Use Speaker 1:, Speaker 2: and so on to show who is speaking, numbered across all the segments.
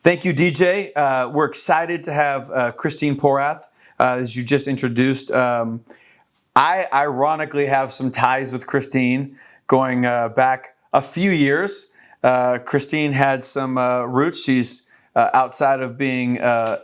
Speaker 1: Thank you, DJ. We're excited to have Christine Porath, as you just introduced. I ironically have some ties with Christine going back a few years. Christine had some roots. She's outside of being a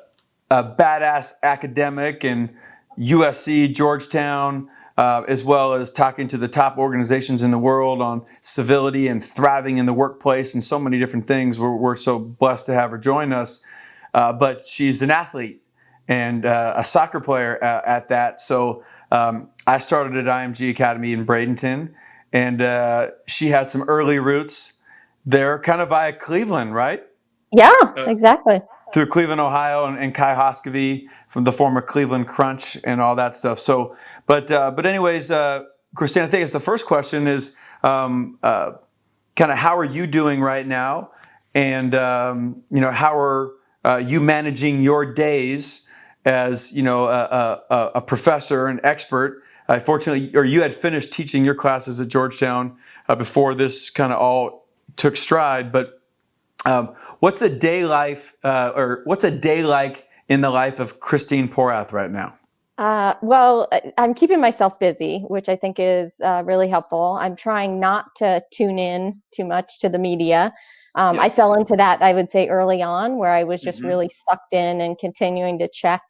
Speaker 1: badass academic in USC, Georgetown, as well as talking to the top organizations in the world on civility and thriving in the workplace and so many different things. We're so blessed to have her join us. But she's an athlete and a soccer player at that. So I started at IMG Academy in Bradenton, and she had some early roots there, kind of via Cleveland, right?
Speaker 2: Yeah, exactly.
Speaker 1: Through Cleveland, Ohio, and Kai Hoskovy from the former Cleveland Crunch and all that stuff. So, but anyways, Christine, I think it's the first question is kind of how are you doing right now, and how are you managing your days as a professor and expert. Fortunately, or you had finished teaching your classes at Georgetown before this kind of all took stride, but. What's a day what's a day like in the life of Christine Porath right now?
Speaker 2: Well, I'm keeping myself busy, which I think is really helpful. I'm trying not to tune in too much to the media. I fell into that, I would say, early on, where I was just really sucked in and continuing to check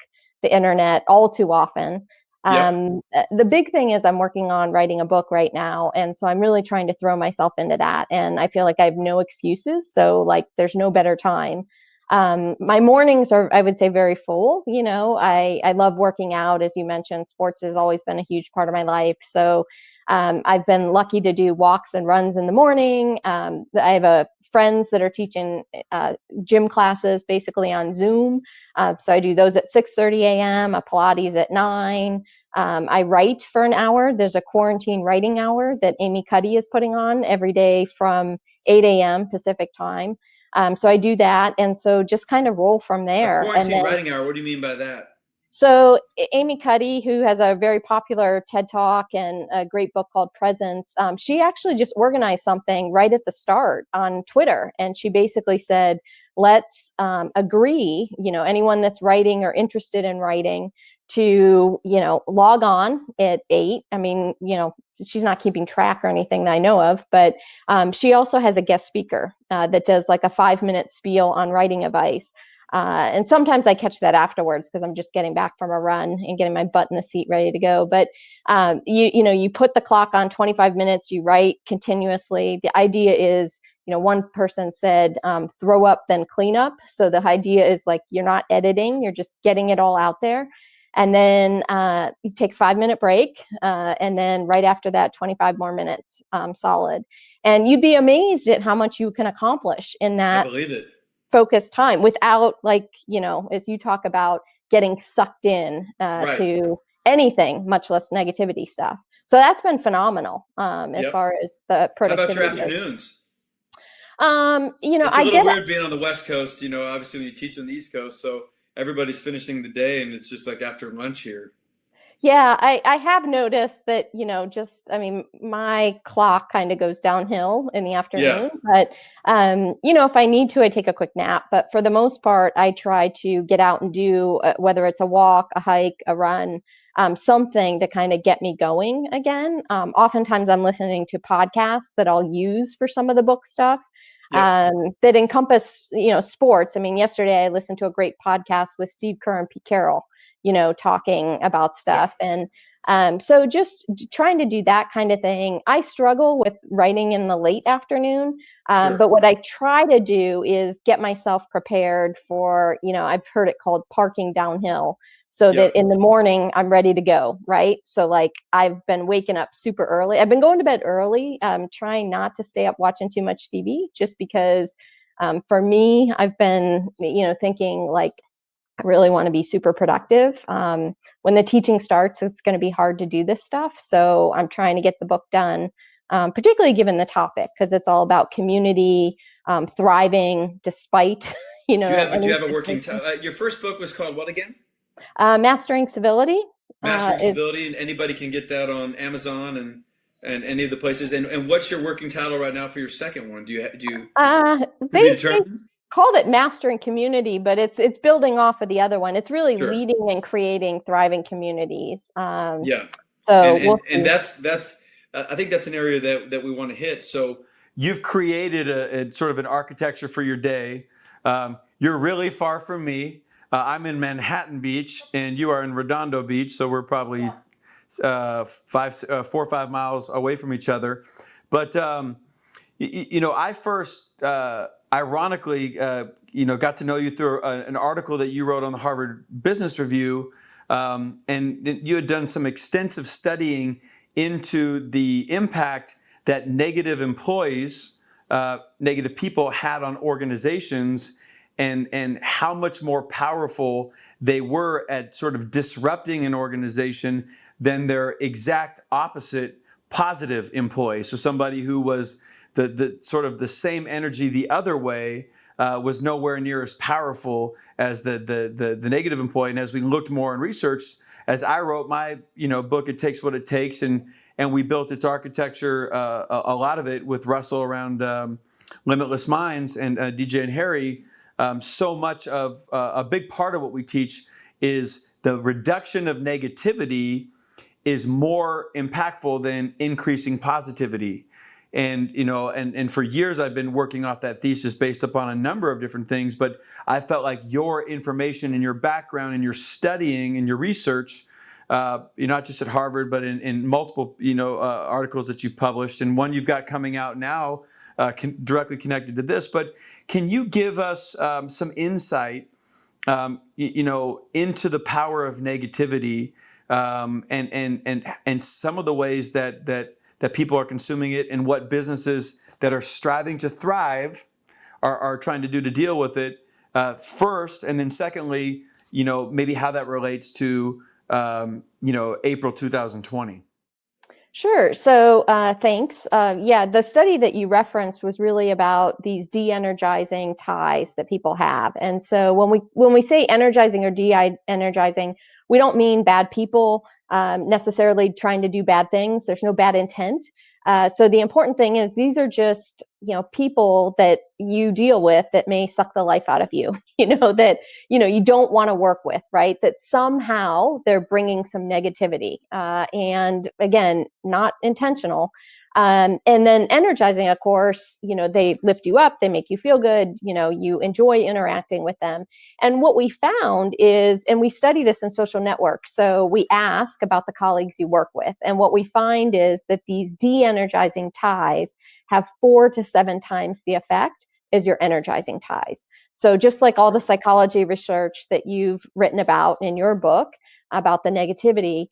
Speaker 2: the internet all too often. The big thing is I'm working on writing a book right now, and so I'm really trying to throw myself into that. And I feel like I have no excuses, so like there's no better time. My mornings are, I would say, very full. I love working out. As you mentioned, sports has always been a huge part of my life. So I've been lucky to do walks and runs in the morning. I have friends that are teaching gym classes basically on Zoom. So I do those at 6:30 a.m., a Pilates at 9. I write for an hour. There's a quarantine writing hour that Amy Cuddy is putting on every day from 8 a.m. Pacific time. So I do that, and so just kind of roll from there.
Speaker 1: A quarantine writing hour. What do you mean by that?
Speaker 2: So Amy Cuddy, who has a very popular TED Talk and a great book called Presence, she actually just organized something right at the start on Twitter, and she basically said, "Let's agree. Anyone that's writing or interested in writing." To log on at 8. I mean, she's not keeping track or anything that I know of, but she also has a guest speaker that does like a 5-minute spiel on writing advice. And sometimes I catch that afterwards because I'm just getting back from a run and getting my butt in the seat ready to go. But you put the clock on 25 minutes, you write continuously. The idea is, one person said, throw up, then clean up. So the idea is like you're not editing, you're just getting it all out there. And then you take a 5-minute break, and then right after that, 25 more minutes solid. And you'd be amazed at how much you can accomplish in that.
Speaker 1: I believe it.
Speaker 2: Focused time without, like, as you talk about, getting sucked in to anything, much less negativity stuff. So that's been phenomenal as far as the productivity.
Speaker 1: How about your afternoons?
Speaker 2: It's
Speaker 1: a little weird being on the West Coast, obviously when you teach on the East Coast, so everybody's finishing the day and it's just like after lunch here.
Speaker 2: Yeah, I have noticed that, my clock kind of goes downhill in the afternoon, but, if I need to, I take a quick nap. But for the most part, I try to get out and do, whether it's a walk, a hike, a run, something to kind of get me going again. Oftentimes I'm listening to podcasts that I'll use for some of the book stuff. That encompass, sports. I mean, yesterday I listened to a great podcast with Steve Kerr and Pete Carroll, talking about stuff. And so just trying to do that kind of thing. I struggle with writing in the late afternoon, but what I try to do is get myself prepared for, I've heard it called parking downhill, so that in the morning I'm ready to go, right? So like I've been waking up super early. I've been going to bed early, trying not to stay up watching too much TV, just because for me, I've been, thinking like, I really want to be super productive. When the teaching starts, it's going to be hard to do this stuff. So I'm trying to get the book done, particularly given the topic, because it's all about community, thriving despite,
Speaker 1: Do you have a working title? Your first book was called what again?
Speaker 2: Mastering Civility.
Speaker 1: Mastering Civility, and anybody can get that on Amazon and any of the places. And what's your working title right now for your second one? Do you
Speaker 2: they called it mastering community, but it's building off of the other one. It's really
Speaker 3: Sure.
Speaker 2: leading and creating thriving communities.
Speaker 3: Yeah.
Speaker 2: So
Speaker 3: And
Speaker 2: we'll
Speaker 3: and
Speaker 2: see.
Speaker 3: that's I think that's an area that we want to hit. So
Speaker 1: You've created a sort of an architecture for your day. You're really far from me. I'm in Manhattan Beach, and you are in Redondo Beach, so we're probably 4 or 5 miles away from each other. But I first, ironically, got to know you through an article that you wrote on the Harvard Business Review, and you had done some extensive studying into the impact that negative people had on organizations, and how much more powerful they were at sort of disrupting an organization than their exact opposite positive employee. So somebody who was the sort of the same energy the other way was nowhere near as powerful as the negative employee. And as we looked more and researched, as I wrote my book, It Takes What It Takes, and we built its architecture, a lot of it with Russell around Limitless Minds and DJ and Harry. So much of a big part of what we teach is the reduction of negativity is more impactful than increasing positivity. And for years I've been working off that thesis based upon a number of different things, but I felt like your information and your background and your studying and your research, you're not just at Harvard, but in multiple articles that you've published, and one you've got coming out now directly connected to this. But can you give us some insight into the power of negativity, and some of the ways that people are consuming it, and what businesses that are striving to thrive are trying to do to deal with it, first, and then secondly, maybe how that relates to April 2020.
Speaker 2: Sure. So thanks. Yeah, the study that you referenced was really about these de-energizing ties that people have. And so when we say energizing or de-energizing, we don't mean bad people necessarily trying to do bad things. There's no bad intent. So the important thing is these are just people that you deal with that may suck the life out of you. That you don't want to work with, right? That somehow they're bringing some negativity, and again, not intentional. And then energizing, of course, they lift you up, they make you feel good, you enjoy interacting with them. And what we found is, and we study this in social networks, so we ask about the colleagues you work with, and what we find is that these de-energizing ties have 4 to 7 times the effect as your energizing ties. So just like all the psychology research that you've written about in your book about the negativity,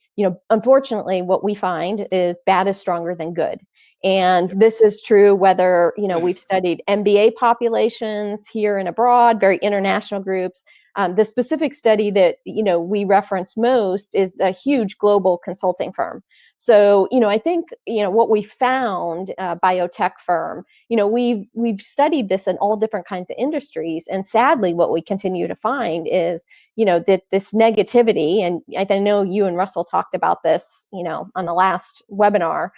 Speaker 2: unfortunately, what we find is bad is stronger than good. And this is true whether, we've studied MBA populations here and abroad, very international groups. The specific study that, we reference most is a huge global consulting firm. So, I think, what we found, biotech firm, we've studied this in all different kinds of industries. And sadly, what we continue to find is, that this negativity, and I know you and Russell talked about this, on the last webinar,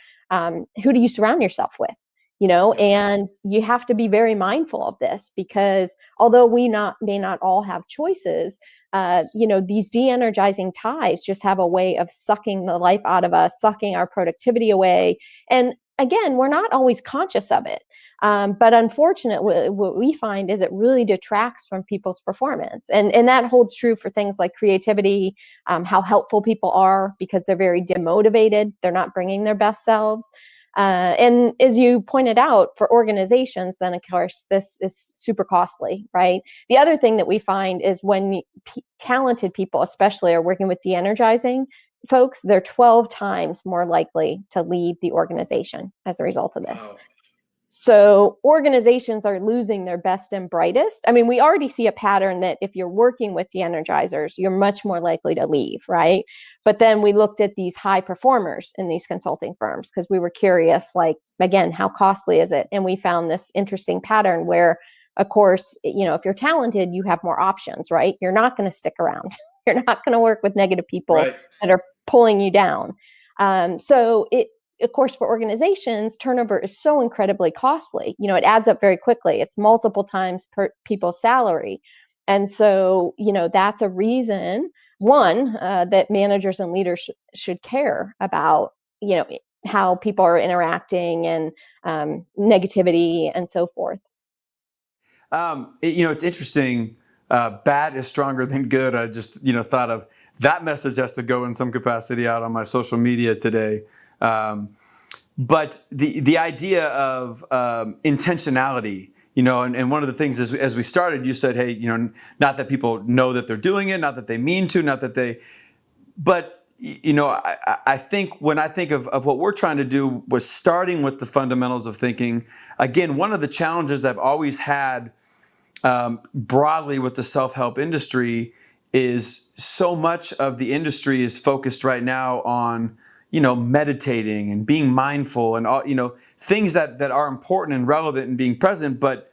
Speaker 2: who do you surround yourself with? And you have to be very mindful of this, because although we may not all have choices, these de-energizing ties just have a way of sucking the life out of us, sucking our productivity away. And again, we're not always conscious of it. But unfortunately, what we find is it really detracts from people's performance. And that holds true for things like creativity, how helpful people are because they're very demotivated. They're not bringing their best selves. And as you pointed out, for organizations, then of course, this is super costly, right? The other thing that we find is when talented people, especially, are working with de-energizing folks, they're 12 times more likely to leave the organization as a result of this.
Speaker 3: Wow.
Speaker 2: So organizations are losing their best and brightest. I mean, we already see a pattern that if you're working with de-energizers, you're much more likely to leave, right? But then we looked at these high performers in these consulting firms because we were curious, like, again, how costly is it? And we found this interesting pattern where, of course, if you're talented, you have more options, right? You're not going to stick around. You're not going to work with negative people
Speaker 3: Right.
Speaker 2: that are pulling you down. So of course, for organizations, turnover is so incredibly costly. It adds up very quickly. It's multiple times per people's salary. And so, that's a reason, one, that managers and leaders should care about, how people are interacting and negativity and so forth.
Speaker 1: It's interesting. Bad is stronger than good. I just, thought of that message has to go in some capacity out on my social media today. But the idea of intentionality, and one of the things is, as we started, you said, hey, not that people know that they're doing it, not that they mean to, not that they, but I think when I think of what we're trying to do was starting with the fundamentals of thinking. Again, one of the challenges I've always had broadly with the self-help industry is so much of the industry is focused right now on, meditating and being mindful and all, things that are important and relevant and being present, but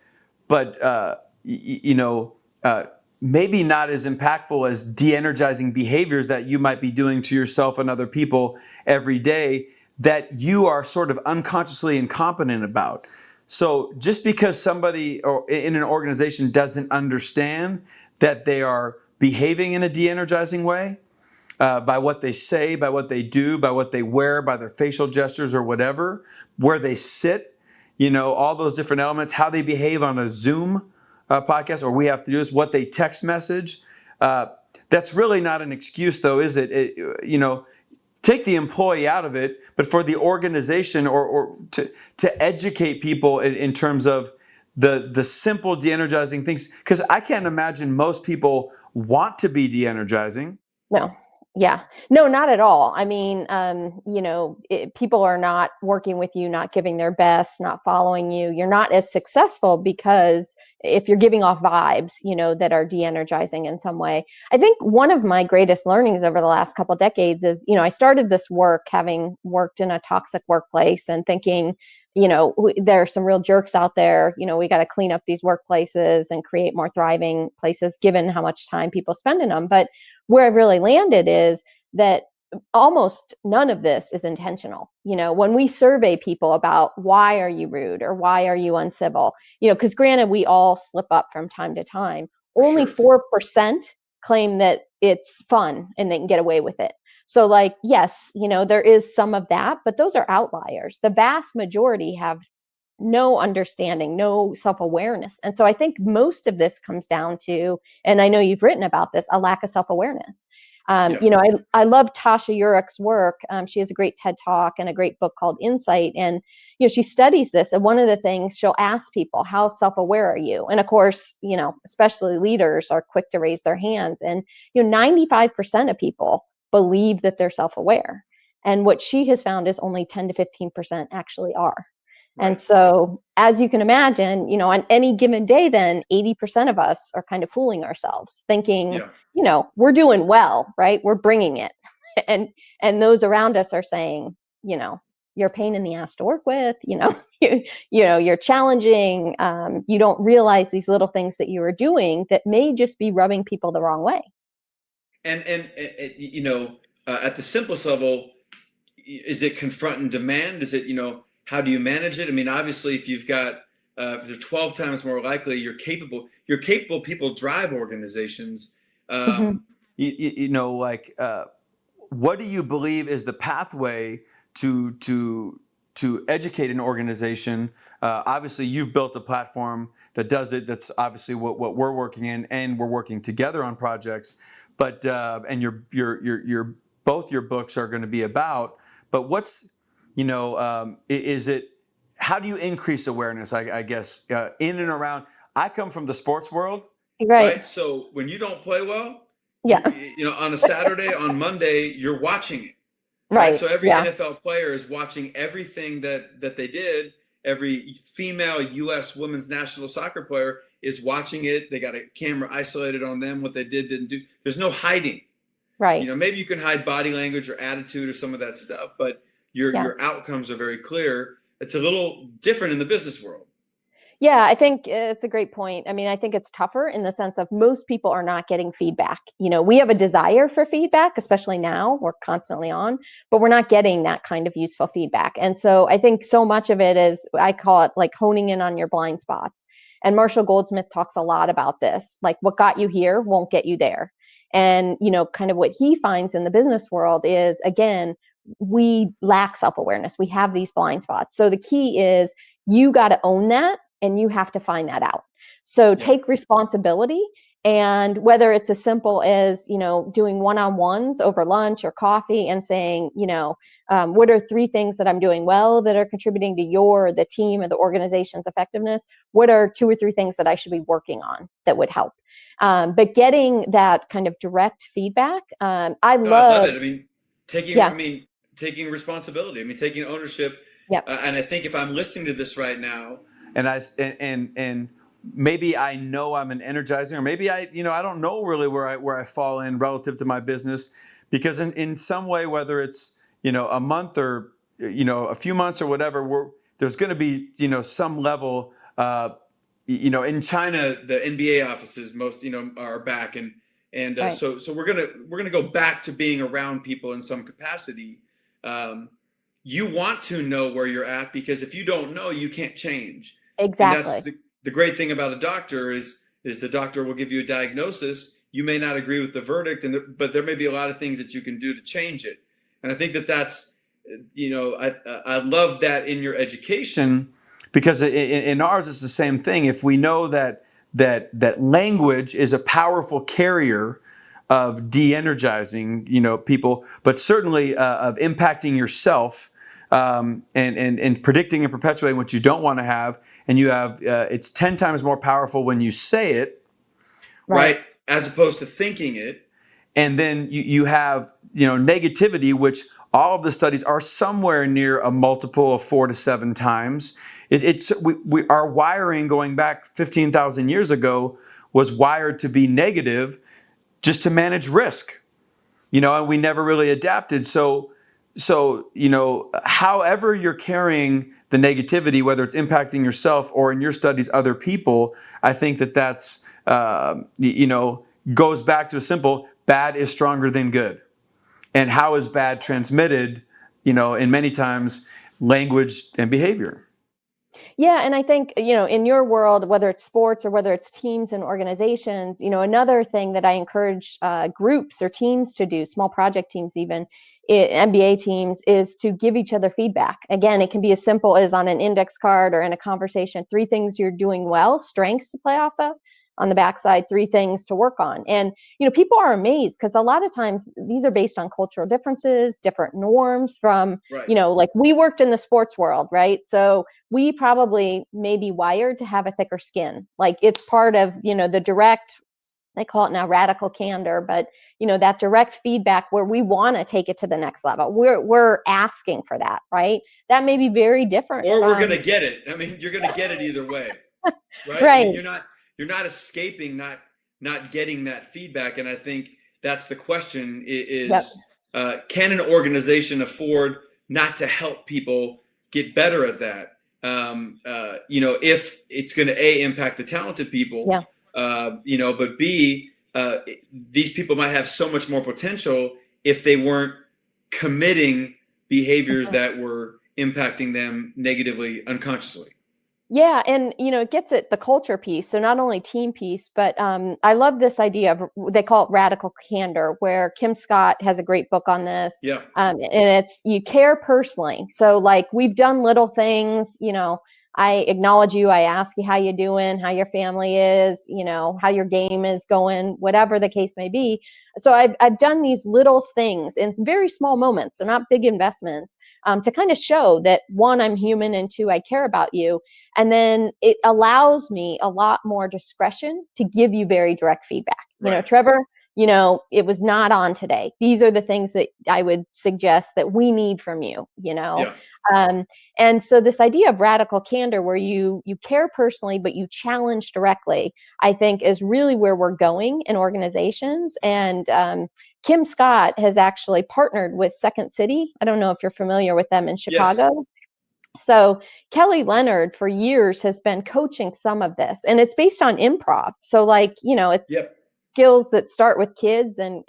Speaker 1: maybe not as impactful as de-energizing behaviors that you might be doing to yourself and other people every day that you are sort of unconsciously incompetent about. So just because somebody or in an organization doesn't understand that they are behaving in a de-energizing way, by what they say, by what they do, by what they wear, by their facial gestures or whatever, where they sit, all those different elements, how they behave on a Zoom podcast, or we have to do this, what they text message. That's really not an excuse, though, is it? Take the employee out of it, but for the organization or to educate people in terms of the simple de-energizing things, because I can't imagine most people want to be de-energizing.
Speaker 2: No. Yeah. No, not at all. I mean, people are not working with you, not giving their best, not following you. You're not as successful because if you're giving off vibes, that are de-energizing in some way. I think one of my greatest learnings over the last couple of decades is, I started this work having worked in a toxic workplace and thinking, there are some real jerks out there. We got to clean up these workplaces and create more thriving places, given how much time people spend in them. But where I've really landed is that almost none of this is intentional. When we survey people about why are you rude or why are you uncivil, because granted, we all slip up from time to time. Only 4% claim that it's fun and they can get away with it. So yes, there is some of that, but those are outliers. The vast majority have no understanding, no self-awareness. And so I think most of this comes down to, and I know you've written about this, a lack of self-awareness. I love Tasha Urich's work. She has a great TED Talk and a great book called Insight. And, she studies this. And one of the things she'll ask people, how self-aware are you? And of course, especially leaders are quick to raise their hands. And, 95% of people believe that they're self-aware. And what she has found is only 10 to 15% actually are. Right. And so, as you can imagine, on any given day, then 80% of us are kind of fooling ourselves, thinking, we're doing well, right? We're bringing it, and those around us are saying, you're a pain in the ass to work with, you're challenging, you don't realize these little things that you are doing that may just be rubbing people the wrong way.
Speaker 3: And at the simplest level, is it confront and demand? Is it how do you manage it? I mean, obviously, if you've got, if they're 12 times more likely, you're capable people drive organizations.
Speaker 1: What do you believe is the pathway to educate an organization? Obviously, you've built a platform that does it. That's obviously what we're working in, and we're working together on projects. But and your both your books are going to be about. But what's is it? How do you increase awareness? I guess in and around. I come from the sports world,
Speaker 2: right?
Speaker 3: So when you don't play well,
Speaker 2: yeah,
Speaker 3: on a Saturday, on Monday, you're watching it,
Speaker 2: right?
Speaker 3: So every NFL player is watching everything that they did. Every female U.S. women's national soccer player is watching it. They got a camera isolated on them. What they didn't do. There's no hiding.
Speaker 2: Right.
Speaker 3: Maybe you can hide body language or attitude or some of that stuff, but your outcomes are very clear. It's a little different in the business world.
Speaker 2: Yeah, I think it's a great point. I mean, I think it's tougher in the sense of most people are not getting feedback. We have a desire for feedback, especially now, we're constantly on, but we're not getting that kind of useful feedback. And so I think so much of it is, I call it like honing in on your blind spots. And Marshall Goldsmith talks a lot about this, like what got you here won't get you there. And, kind of what he finds in the business world is, again, we lack self-awareness. We have these blind spots. So the key is you got to own that and you have to find that out. So take responsibility. And whether it's as simple as, doing one-on-ones over lunch or coffee and saying, what are 3 things that I'm doing well that are contributing to your, the team, or the organization's effectiveness? What are 2 or 3 things that I should be working on that would help? But getting that kind of direct feedback, I
Speaker 3: love
Speaker 2: love.
Speaker 3: it. I mean, taking responsibility. I mean, taking ownership.
Speaker 2: Yep.
Speaker 3: And I think if I'm listening to this right now,
Speaker 1: and maybe I know I'm an energizing, or maybe I don't know really where I fall in relative to my business, because in some way, whether it's a month or a few months or whatever, there's going to be some level. In
Speaker 3: China, the NBA offices most are back, and
Speaker 2: Right.
Speaker 3: so we're gonna go back to being around people in some capacity. You want to know where you're at, because if you don't know, you can't change. And that's
Speaker 2: Exactly.
Speaker 3: the great thing about a doctor is the doctor will give you a diagnosis. You may not agree with the verdict, but there may be a lot of things that you can do to change it. And I think that's I love that in your education,
Speaker 1: because in ours it's the same thing. If we know that language is a powerful carrier of de-energizing people, but certainly of impacting yourself, and predicting and perpetuating what you don't want to have, and you have it's 10 times more powerful when you say it,
Speaker 3: right? As opposed to thinking it.
Speaker 1: And then you have negativity, which all of the studies are somewhere near a multiple of 4 to 7 times. Our wiring going back 15,000 years ago was wired to be negative, just to manage risk, and we never really adapted. So however you're carrying the negativity, whether it's impacting yourself or in your studies other people, I think that's goes back to a simple: bad is stronger than good. And how is bad transmitted? In many times, language and behavior.
Speaker 2: Yeah, and I think, in your world, whether it's sports or whether it's teams and organizations, another thing that I encourage groups or teams to do, small project teams even, MBA teams, is to give each other feedback. Again, it can be as simple as on an index card or in a conversation, 3 things you're doing well, strengths to play off of. On the backside, 3 things to work on. And, people are amazed because a lot of times these are based on cultural differences, different norms from, like we worked in the sports world, right? So we probably may be wired to have a thicker skin. Like it's part of, the direct, they call it now radical candor, but that direct feedback where we want to take it to the next level. We're asking for that, right? That may be very different.
Speaker 3: Or we're going to get it. I mean, you're going to get it either way, right?
Speaker 2: Right.
Speaker 3: I mean, you're not escaping not getting that feedback. And I think that's the question is, can an organization afford not to help people get better at that? If it's going to impact the talented people, but B, these people might have so much more potential if they weren't committing behaviors that were impacting them negatively unconsciously.
Speaker 2: Yeah, and it gets at the culture piece. So not only team piece, but I love this idea of, they call it radical candor, where Kim Scott has a great book on this.
Speaker 3: Yeah.
Speaker 2: And it's, you care personally. So like we've done little things, I acknowledge you. I ask you how you doing, how your family is, how your game is going, whatever the case may be. So I've done these little things in very small moments, so not big investments, to kind of show that 1, I'm human, and 2, I care about you. And then it allows me a lot more discretion to give you very direct feedback. Trevor, it was not on today. These are the things that I would suggest that we need from you, and so this idea of radical candor, where you care personally, but you challenge directly, I think is really where we're going in organizations. And Kim Scott has actually partnered with Second City. I don't know if you're familiar with them in Chicago. So Kelly Leonard for years has been coaching some of this, and it's based on improv. So like, it's
Speaker 3: Yep.
Speaker 2: skills that start with kids and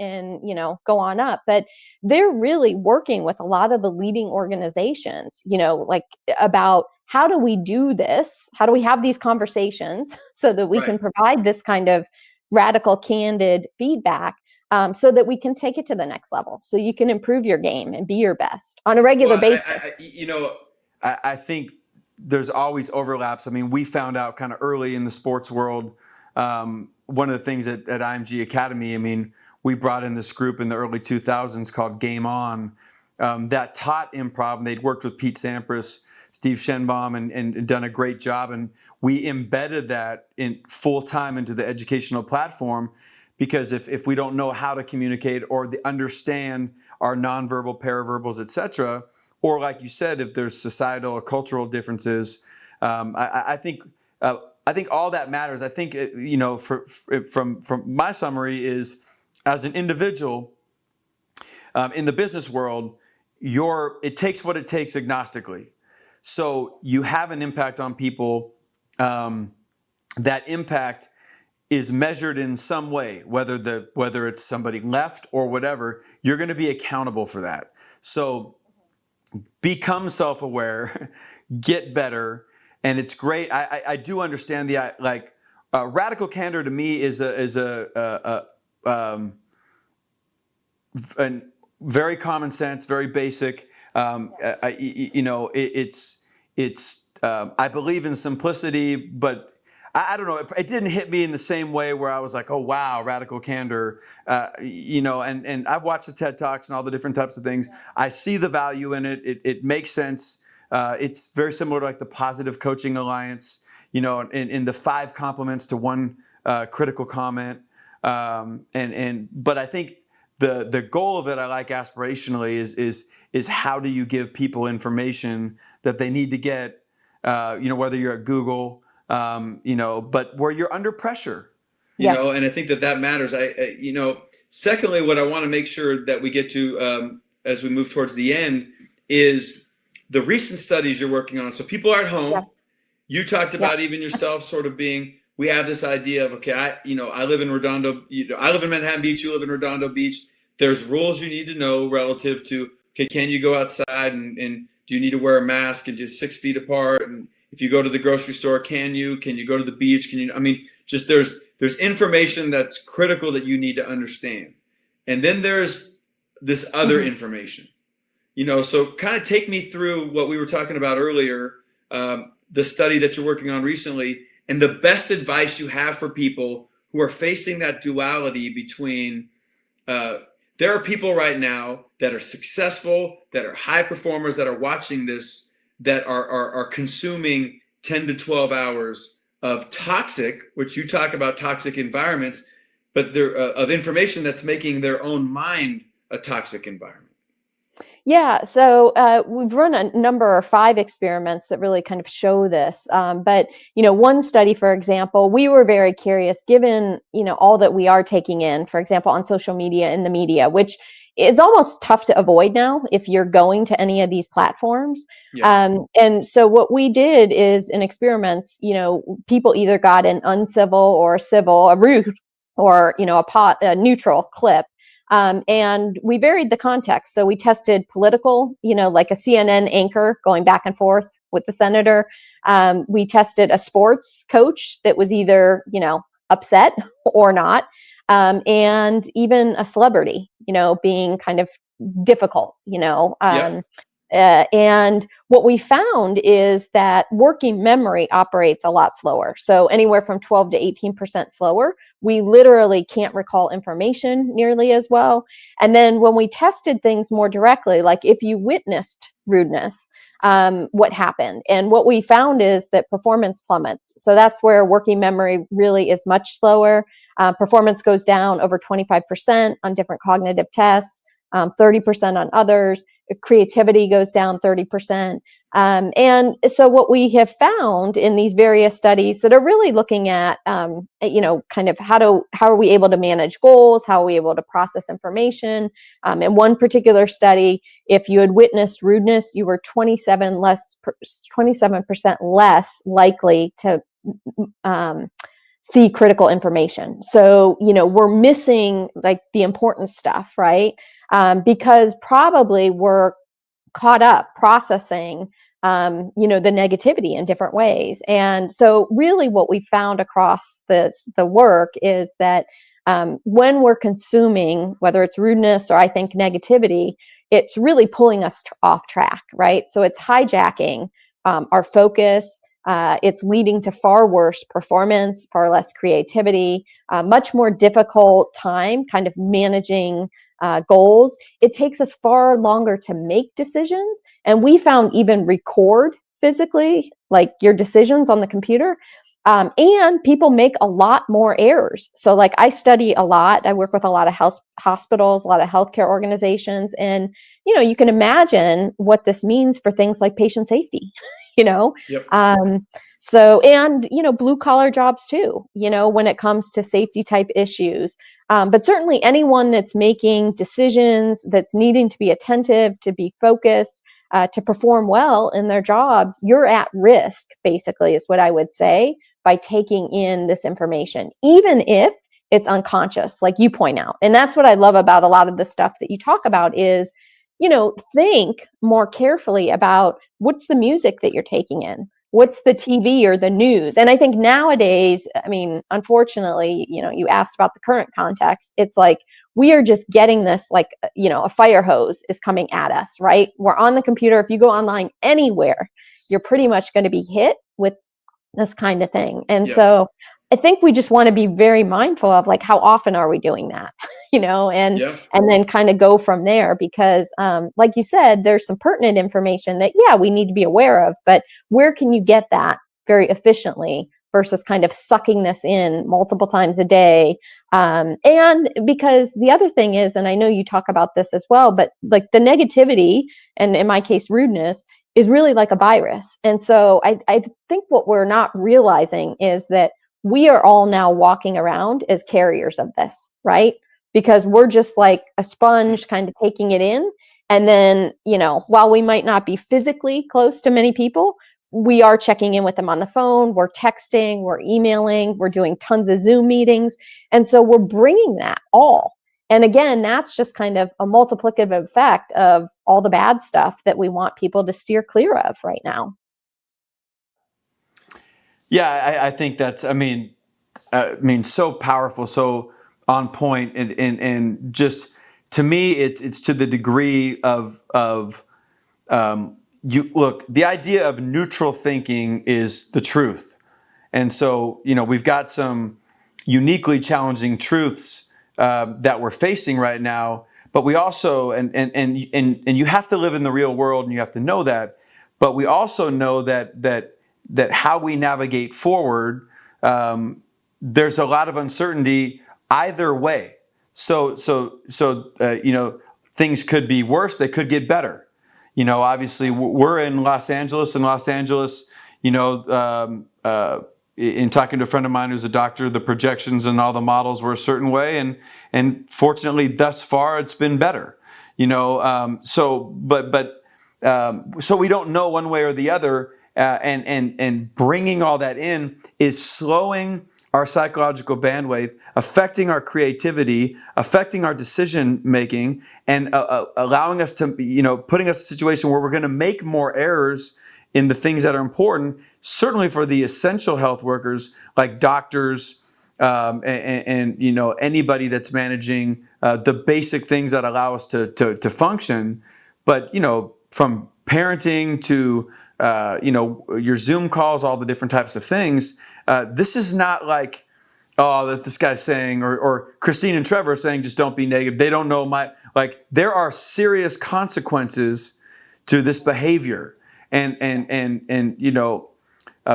Speaker 2: go on up, but they're really working with a lot of the leading organizations, like about how do we do this? How do we have these conversations so that we can
Speaker 3: Right.
Speaker 2: provide this kind of radical, candid feedback, so that we can take it to the next level, so you can improve your game and be your best on a regular
Speaker 3: Well,
Speaker 2: basis.
Speaker 1: I think there's always overlaps. I mean, we found out kind of early in the sports world. One of the things at IMG Academy, I mean, we brought in this group in the early 2000s called Game On, that taught improv, and they'd worked with Pete Sampras, Steve Schenbaum, and done a great job. And we embedded that in full time into the educational platform, because if we don't know how to communicate or understand our nonverbal, paraverbals, et cetera, or like you said, if there's societal or cultural differences, I think all that matters. I think from my summary is, as an individual in the business world, it takes what it takes agnostically. So you have an impact on people. That impact is measured in some way, whether it's somebody left or whatever. You're going to be accountable for that. So become self-aware, get better, and it's great. I do understand the radical candor to me is a very common sense, very basic. I believe in simplicity, but I don't know. It didn't hit me in the same way where I was like, oh, wow, radical candor. And I've watched the TED Talks and all the different types of things. I see the value in it. It makes sense. It's very similar to like the Positive Coaching Alliance, in the 5 compliments to 1 critical comment. But I think the goal of it, I like aspirationally, is how do you give people information that they need to get, whether you're at Google, but where you're under pressure.
Speaker 3: And I think that matters. Secondly, what I want to make sure that we get to as we move towards the end is the recent studies you're working on. So people are at home.
Speaker 2: Yep.
Speaker 3: You talked about even yourself sort of being, we have this idea of, okay, I live in Redondo, I live in Manhattan Beach, you live in Redondo Beach. There's rules you need to know relative to, okay, can you go outside and do you need to wear a mask and just 6 feet apart? And if you go to the grocery store, can you go to the beach? Just there's information that's critical that you need to understand. And then there's this other information, so kind of take me through what we were talking about earlier, the study that you're working on recently, and the best advice you have for people who are facing that duality between, there are people right now that are successful, that are high performers, that are watching this, that are consuming 10 to 12 hours of toxic, which you talk about toxic environments, but they're of information that's making their own mind a toxic environment.
Speaker 2: Yeah, so we've run a number of 5 experiments that really kind of show this. But one study, for example, we were very curious, given all that we are taking in, for example, on social media and the media, which is almost tough to avoid now if you're going to any of these platforms.
Speaker 3: Yeah.
Speaker 2: And so what we did is in experiments, people either got an uncivil or civil, a rude, or a neutral clip. And we varied the context. So we tested political, like a CNN anchor going back and forth with the senator. We tested a sports coach that was either, upset or not. And even a celebrity, being kind of difficult, and what we found is that working memory operates a lot slower. So anywhere from 12 to 18% slower. We literally can't recall information nearly as well. And then when we tested things more directly, like if you witnessed rudeness, what happened? And what we found is that performance plummets. So that's where working memory really is much slower. Performance goes down over 25% on different cognitive tests. 30% on others. Creativity goes down 30%. And so what we have found in these various studies that are really looking at, kind of how are we able to manage goals? How are we able to process information? In one particular study, if you had witnessed rudeness, you were 27% less likely to see critical information. So, we're missing like the important stuff, right? Because probably we're caught up processing the negativity in different ways. And so really what we found across the work is that when we're consuming, whether it's rudeness or I think negativity, it's really pulling us off track, right? So it's hijacking our focus. It's leading to far worse performance, far less creativity, much more difficult time kind of managing goals. It takes us far longer to make decisions. And we found even record physically, like your decisions on the computer. And people make a lot more errors. So like I study a lot. I work with a lot of hospitals, a lot of healthcare organizations. And, you can imagine what this means for things like patient safety,
Speaker 3: Yep.
Speaker 2: So, and, blue collar jobs too, when it comes to safety type issues. But certainly anyone that's making decisions, that's needing to be attentive, to be focused, to perform well in their jobs, you're at risk, basically, is what I would say, by taking in this information, even if it's unconscious, like you point out. And that's what I love about a lot of the stuff that you talk about is, think more carefully about what's the music that you're taking in. What's the TV or the news? And I think nowadays, I mean, unfortunately, you asked about the current context. It's like we are just getting this like, a fire hose is coming at us, right? We're on the computer. If you go online anywhere, you're pretty much going to be hit with this kind of thing. And so I think we just want to be very mindful of like, how often are we doing that, and then kind of go from there because, like you said, there's some pertinent information that, we need to be aware of, but where can you get that very efficiently versus kind of sucking this in multiple times a day? And because the other thing is, and I know you talk about this as well, but like the negativity, and in my case, rudeness, is really like a virus. And so I think what we're not realizing is that we are all now walking around as carriers of this, right? Because we're just like a sponge kind of taking it in. And then, while we might not be physically close to many people, we are checking in with them on the phone, we're texting, we're emailing, we're doing tons of Zoom meetings. And so we're bringing that all. And again, that's just kind of a multiplicative effect of all the bad stuff that we want people to steer clear of right now.
Speaker 1: Yeah, I think that's, so powerful, so on point, and just to me, it's to the degree of you look. The idea of neutral thinking is the truth, and so we've got some uniquely challenging truths that we're facing right now. But we also, and you have to live in the real world, and you have to know that. But we also know that how we navigate forward, there's a lot of uncertainty either way. So things could be worse. They could get better. Obviously we're in Los Angeles, in talking to a friend of mine who's a doctor, the projections and all the models were a certain way, and fortunately, thus far, it's been better. So we don't know one way or the other, and bringing all that in is slowing our psychological bandwidth, affecting our creativity, affecting our decision making, and allowing us to, putting us in a situation where we're going to make more errors in the things that are important, certainly for the essential health workers like doctors and anybody that's managing the basic things that allow us to function. But from parenting to your Zoom calls, all the different types of things. This is not like, that this guy's saying, or Christine and Trevor saying, just don't be negative. They don't know there are serious consequences to this behavior. And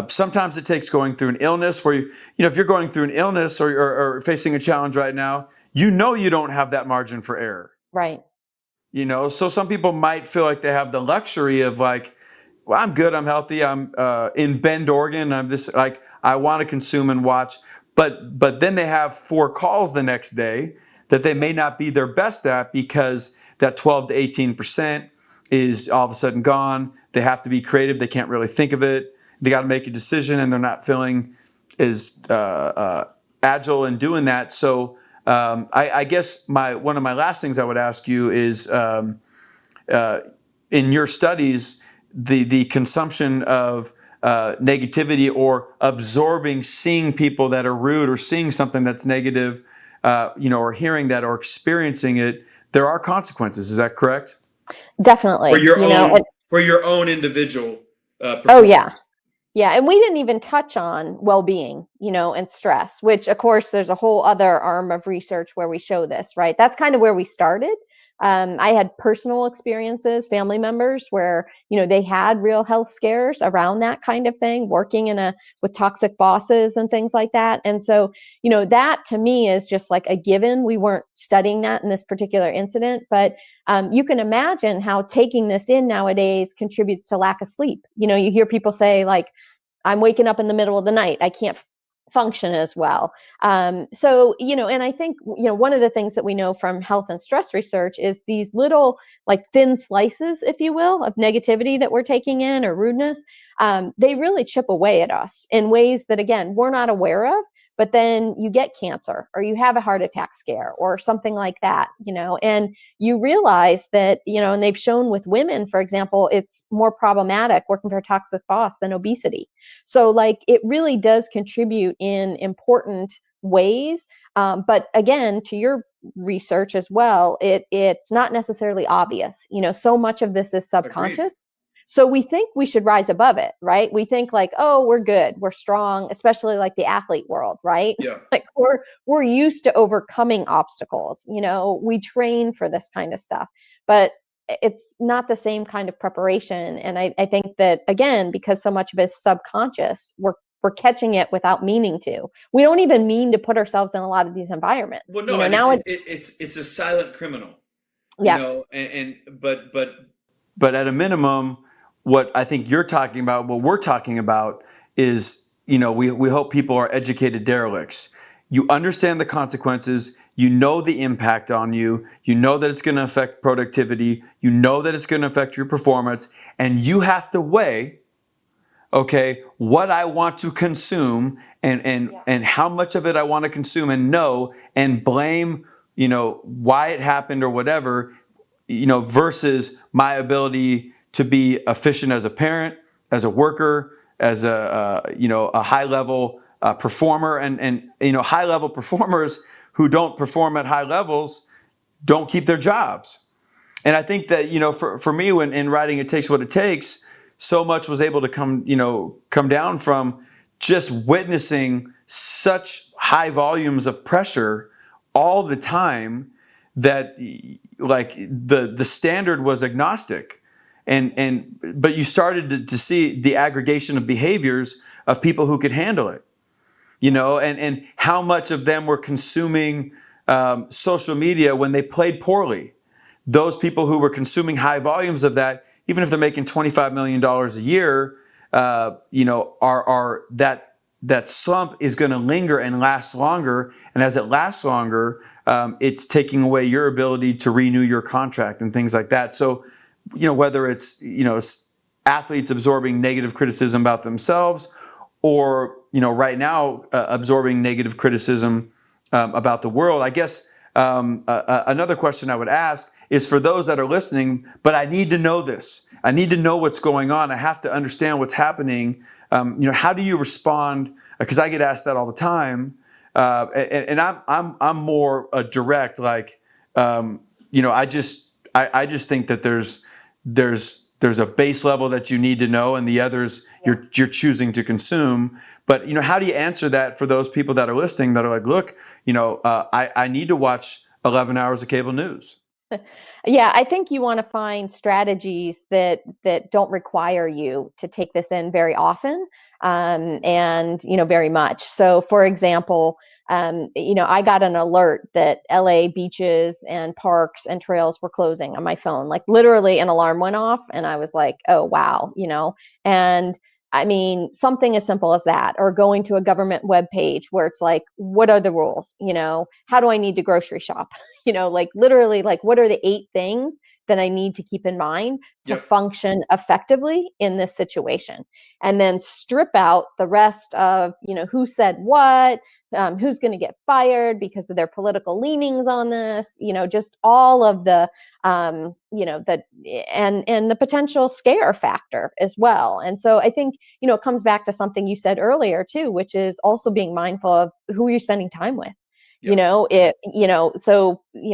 Speaker 1: sometimes it takes going through an illness where if you're going through an illness or facing a challenge right now, you don't have that margin for error.
Speaker 2: Right.
Speaker 1: So some people might feel like they have the luxury of like, well, I'm good, I'm healthy, I'm in Bend, Oregon, I'm this, like, I want to consume and watch, but then they have 4 calls the next day that they may not be their best at because that 12 to 18% is all of a sudden gone. They have to be creative, they can't really think of it, they got to make a decision, and they're not feeling as agile in doing that. So I guess one of my last things I would ask you is, in your studies, the consumption of negativity or absorbing, seeing people that are rude or seeing something that's negative, or hearing that or experiencing it, there are consequences. Is that correct?
Speaker 2: Definitely.
Speaker 3: For your own individual
Speaker 2: Oh
Speaker 3: performance.
Speaker 2: yeah. Yeah, and we didn't even touch on well-being, and stress, which of course there's a whole other arm of research where we show this, right? That's kind of where we started. I had personal experiences, family members where, they had real health scares around that kind of thing, working with toxic bosses and things like that. And so, that to me is just like a given. We weren't studying that in this particular incident, but you can imagine how taking this in nowadays contributes to lack of sleep. You hear people say like, I'm waking up in the middle of the night. I can't function as well. So, and I think, one of the things that we know from health and stress research is these little like thin slices, if you will, of negativity that we're taking in or rudeness. They really chip away at us in ways that, again, we're not aware of. But then you get cancer or you have a heart attack scare or something like that, and you realize that, and they've shown with women, for example, it's more problematic working for a toxic boss than obesity. So like it really does contribute in important ways. But again, to your research as well, it's not necessarily obvious. So much of this is subconscious.
Speaker 3: Agreed.
Speaker 2: So we think we should rise above it, right? We think like, oh, we're good, we're strong, especially like the athlete world, right?
Speaker 3: Yeah.
Speaker 2: Like we're used to overcoming obstacles. We train for this kind of stuff, but it's not the same kind of preparation. And I think that again, because so much of it is subconscious, we're catching it without meaning to. We don't even mean to put ourselves in a lot of these environments.
Speaker 3: Well, no, and
Speaker 2: Now
Speaker 3: it's a silent criminal,
Speaker 2: yeah,
Speaker 1: But at a minimum, what I think you're talking about, what we're talking about is, we hope people are educated derelicts. You understand the consequences, you know the impact on you, you know that it's going to affect productivity, you know that it's going to affect your performance, and you have to weigh, okay, what I want to consume and how much of it I want to consume and know and blame, why it happened or whatever, versus my ability to be efficient as a parent, as a worker, as a high level performer, and high level performers who don't perform at high levels don't keep their jobs. And I think that for me, when in writing It Takes What It Takes, so much was able to come down from just witnessing such high volumes of pressure all the time that like the standard was agnostic, but you started to see the aggregation of behaviors of people who could handle it, and how much of them were consuming social media when they played poorly. Those people who were consuming high volumes of that, even if they're making $25 million a year, are that slump is going to linger and last longer. And as it lasts longer, it's taking away your ability to renew your contract and things like that. So, whether it's, athletes absorbing negative criticism about themselves or, right now absorbing negative criticism about the world, I guess another question I would ask is for those that are listening, but I need to know this. I need to know what's going on. I have to understand what's happening. How do you respond? Because I get asked that all the time. And I'm more direct. Like, I just think that there's a base level that you need to know, and the others you're choosing to consume. But how do you answer that for those people that are listening that are like, look, I need to watch 11 hours of cable news.
Speaker 2: Yeah, I think you want to find strategies that don't require you to take this in very often, and very much. So, for example, I got an alert that LA beaches and parks and trails were closing on my phone. Like literally an alarm went off and I was like, oh, wow, and I mean, something as simple as that, or going to a government webpage where it's like, what are the rules? How do I need to grocery shop? Like literally, like what are the 8 things that I need to keep in mind to
Speaker 3: Yep.
Speaker 2: function effectively in this situation? And then strip out the rest of, who said what, who's going to get fired because of their political leanings on this, just all of the, and the potential scare factor as well. And so I think, it comes back to something you said earlier too, which is also being mindful of who you're spending time with.
Speaker 3: Yep.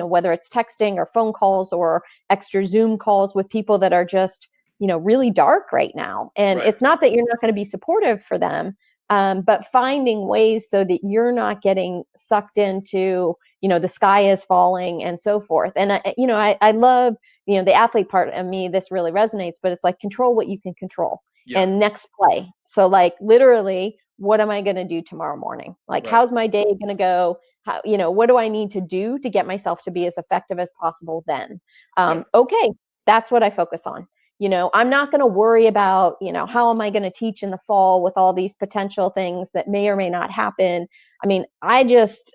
Speaker 2: Whether it's texting or phone calls or extra Zoom calls with people that are just, really dark right now. And
Speaker 3: Right.
Speaker 2: it's not that you're not going to be supportive for them, but finding ways so that you're not getting sucked into, the sky is falling and so forth. And I love, the athlete part of me, this really resonates, but it's like control what you can control.
Speaker 3: Yeah.
Speaker 2: And next play. So like literally, what am I going to do tomorrow morning? Like,
Speaker 3: Right.
Speaker 2: how's my day going to go? How, what do I need to do to get myself to be as effective as possible then?
Speaker 3: Yep.
Speaker 2: Okay, that's what I focus on. I'm not going to worry about, how am I going to teach in the fall with all these potential things that may or may not happen. I mean, I just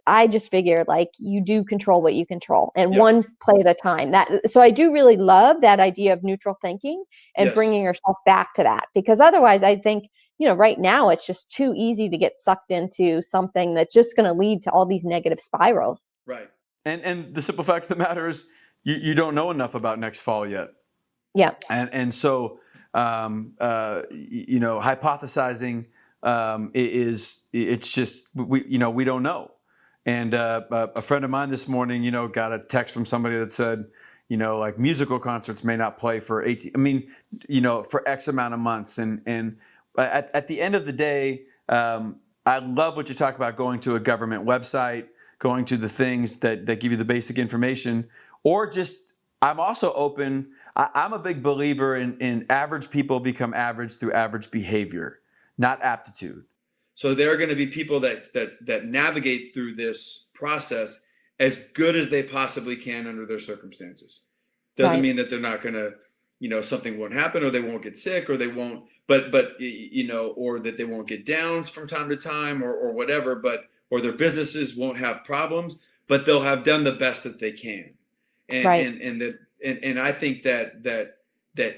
Speaker 2: figured like you do control what you control and
Speaker 3: Yep.
Speaker 2: one play at a time. So I do really love that idea of neutral thinking and
Speaker 3: Yes.
Speaker 2: bringing yourself back to that, because otherwise I think, right now it's just too easy to get sucked into something that's just going to lead to all these negative spirals.
Speaker 3: Right.
Speaker 1: And the simple fact of the matter is you don't know enough about next fall yet.
Speaker 2: Yeah.
Speaker 1: And so, hypothesizing it's just, we don't know. And a friend of mine this morning, got a text from somebody that said, like musical concerts may not play for 18, for X amount of months. And at the end of the day, I love what you talk about, going to a government website, going to the things that give you the basic information, or just, I'm also open. I'm a big believer in average people become average through average behavior, not aptitude.
Speaker 3: So there are going to be people that navigate through this process as good as they possibly can under their circumstances. Doesn't
Speaker 2: Right.
Speaker 3: mean that they're not going to, something won't happen, or they won't get sick, or they won't, but or that they won't get downs from time to time, or whatever, or their businesses won't have problems, but they'll have done the best that they can. And
Speaker 2: Right.
Speaker 3: and I think that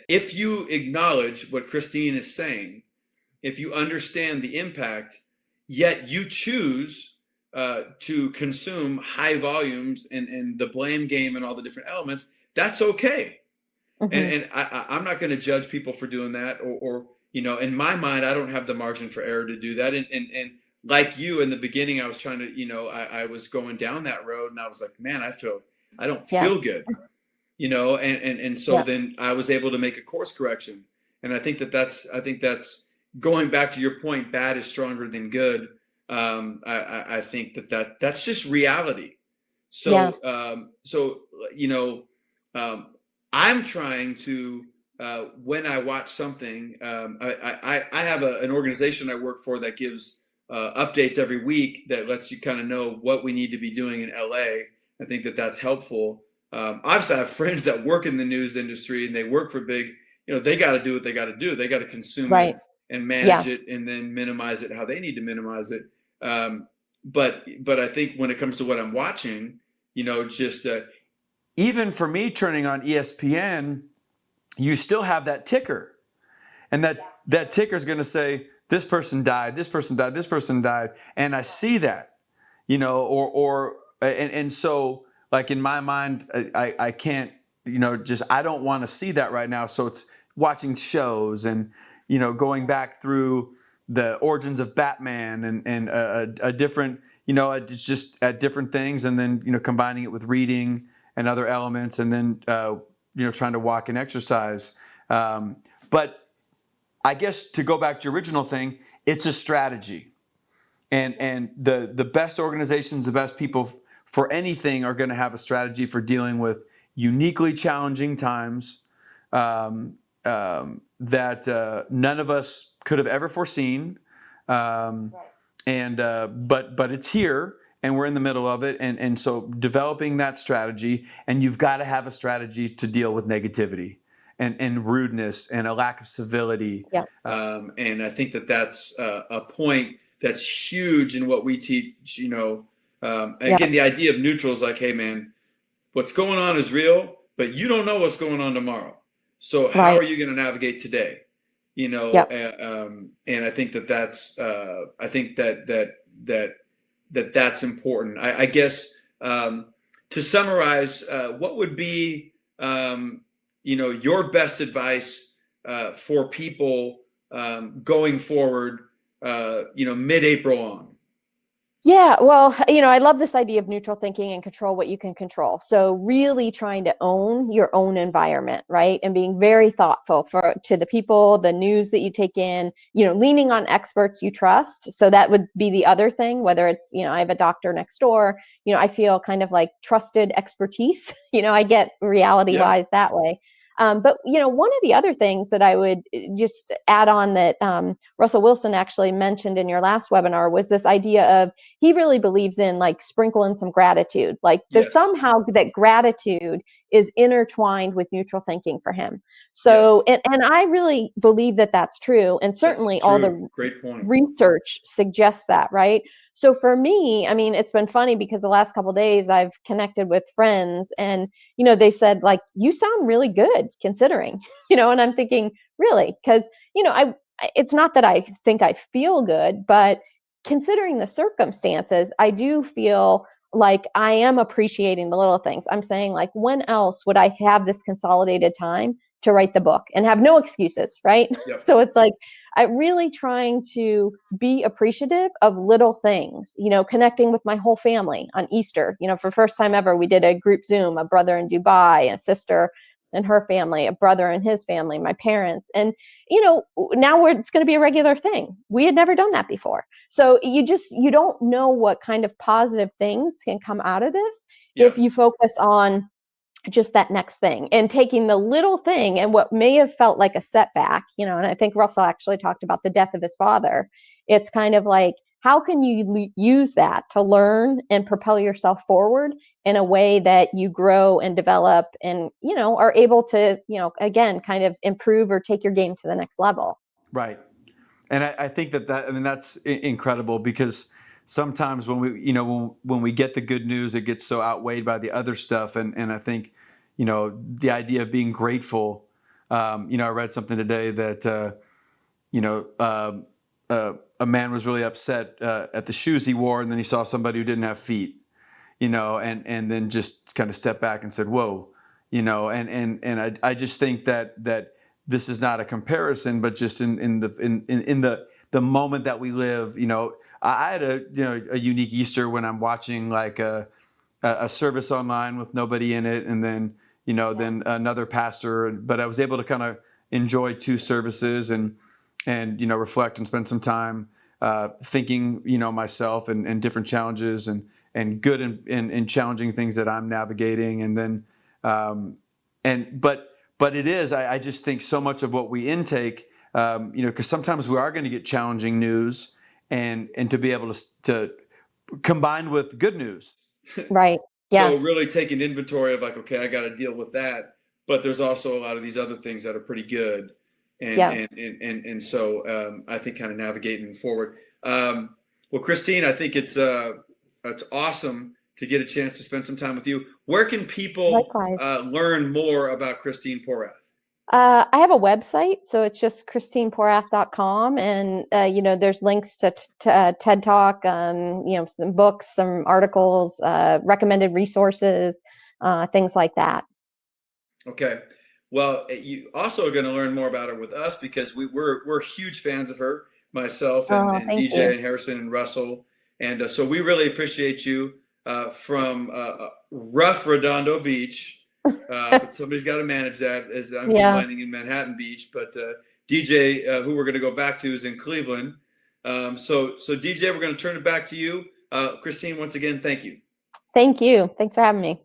Speaker 3: if you acknowledge what Christine is saying, if you understand the impact, yet you choose to consume high volumes and the blame game and all the different elements, that's okay.
Speaker 2: Mm-hmm.
Speaker 3: And I'm not going to judge people for doing that, or in my mind, I don't have the margin for error to do that. And like you in the beginning, I was trying to, I was going down that road, and I was like, man, I don't feel good, and so then I was able to make a course correction. And I think that's going back to your point, bad is stronger than good. I think that's just reality. So, I'm trying to, when I watch something, I have an organization I work for that gives updates every week that lets you kind of know what we need to be doing in LA. I think that's helpful. Obviously, I have friends that work in the news industry and they work for big, they got to do what they got to do. They got to consume it and manage it, and then minimize it how they need to minimize it. But I think when it comes to what I'm watching, just
Speaker 1: even for me turning on ESPN, you still have that ticker, and that ticker is going to say this person died, this person died, this person died, and I see that, and so like in my mind, I can't, I don't want to see that right now. So it's watching shows and going back through the origins of Batman and a different, it's just at different things, and then combining it with reading and other elements, and then trying to walk and exercise. But I guess to go back to your original thing, it's a strategy, and the best organizations, the best people for anything are going to have a strategy for dealing with uniquely challenging times that none of us could have ever foreseen. But it's here, and we're in the middle of it. And so developing that strategy, and you've got to have a strategy to deal with negativity and rudeness and a lack of civility.
Speaker 2: Yeah.
Speaker 3: And I think that that's a point that's huge in what we teach. Again, the idea of neutral is like, hey, man, what's going on is real, but you don't know what's going on tomorrow. So how are you going to navigate today? And I think that that's I think that's important. I guess to summarize, what would be your best advice for people going forward, mid-April on?
Speaker 2: Yeah, well, I love this idea of neutral thinking and control what you can control. So really trying to own your own environment, right? And being very thoughtful to the people, the news that you take in, leaning on experts you trust. So that would be the other thing, whether it's, I have a doctor next door, I feel kind of like trusted expertise, I get reality wise that way. But one of the other things that I would just add on that Russell Wilson actually mentioned in your last webinar was this idea of, he really believes in like sprinkling some gratitude. Like there's somehow that gratitude is intertwined with neutral thinking for him. So, and I really believe that that's true. And certainly all the research suggests that, right? So for me, I mean, it's been funny because the last couple of days I've connected with friends and, they said like, you sound really good considering, and I'm thinking really, because, it's not that I think I feel good, but considering the circumstances, I do feel like I am appreciating the little things. I'm saying like, when else would I have this consolidated time to write the book and have no excuses, right? So it's like, I'm really trying to be appreciative of little things, connecting with my whole family on Easter. For first time ever, we did a group Zoom, a brother in Dubai, a sister and her family, a brother and his family, my parents. And, now it's going to be a regular thing. We had never done that before. So you don't know what kind of positive things can come out of this if you focus on just that next thing and taking the little thing and what may have felt like a setback, and I think Russell actually talked about the death of his father. It's kind of like, how can you use that to learn and propel yourself forward in a way that you grow and develop and, are able to, again, kind of improve or take your game to the next level.
Speaker 1: Right. And I think that's incredible, because sometimes when when we get the good news, it gets so outweighed by the other stuff. And I think, the idea of being grateful, I read something today that, a man was really upset at the shoes he wore, and then he saw somebody who didn't have feet, and then just kind of stepped back and said, whoa, and I just think that this is not a comparison, but just in the moment that we live. I had a unique Easter when I'm watching like a service online with nobody in it, and then then another pastor, but I was able to kind of enjoy two services and reflect and spend some time thinking myself and different challenges and good and challenging things that I'm navigating, and then but it is, I just think so much of what we intake, because sometimes we are going to get challenging news, and to be able to combine with good news.
Speaker 2: Right. Yeah.
Speaker 3: So really taking inventory of like, okay, I got to deal with that, but there's also a lot of these other things that are pretty good. And so I think kind of navigating forward. Well, Christine, I think it's awesome to get a chance to spend some time with you. Where can people learn more about Christine Porath?
Speaker 2: I have a website, so it's just christineporath.com, and there's links to TED Talk, some books, some articles, recommended resources, things like that.
Speaker 3: Okay. Well, you also are going to learn more about her with us, because we're huge fans of her, myself and DJ and Harrison and Russell. And so we really appreciate you from rough Redondo Beach. But somebody's got to manage that, as I'm complaining in Manhattan Beach. But DJ, who we're going to go back to, is in Cleveland. So DJ, we're going to turn it back to you. Christine, once again, thank you.
Speaker 2: Thank you. Thanks for having me.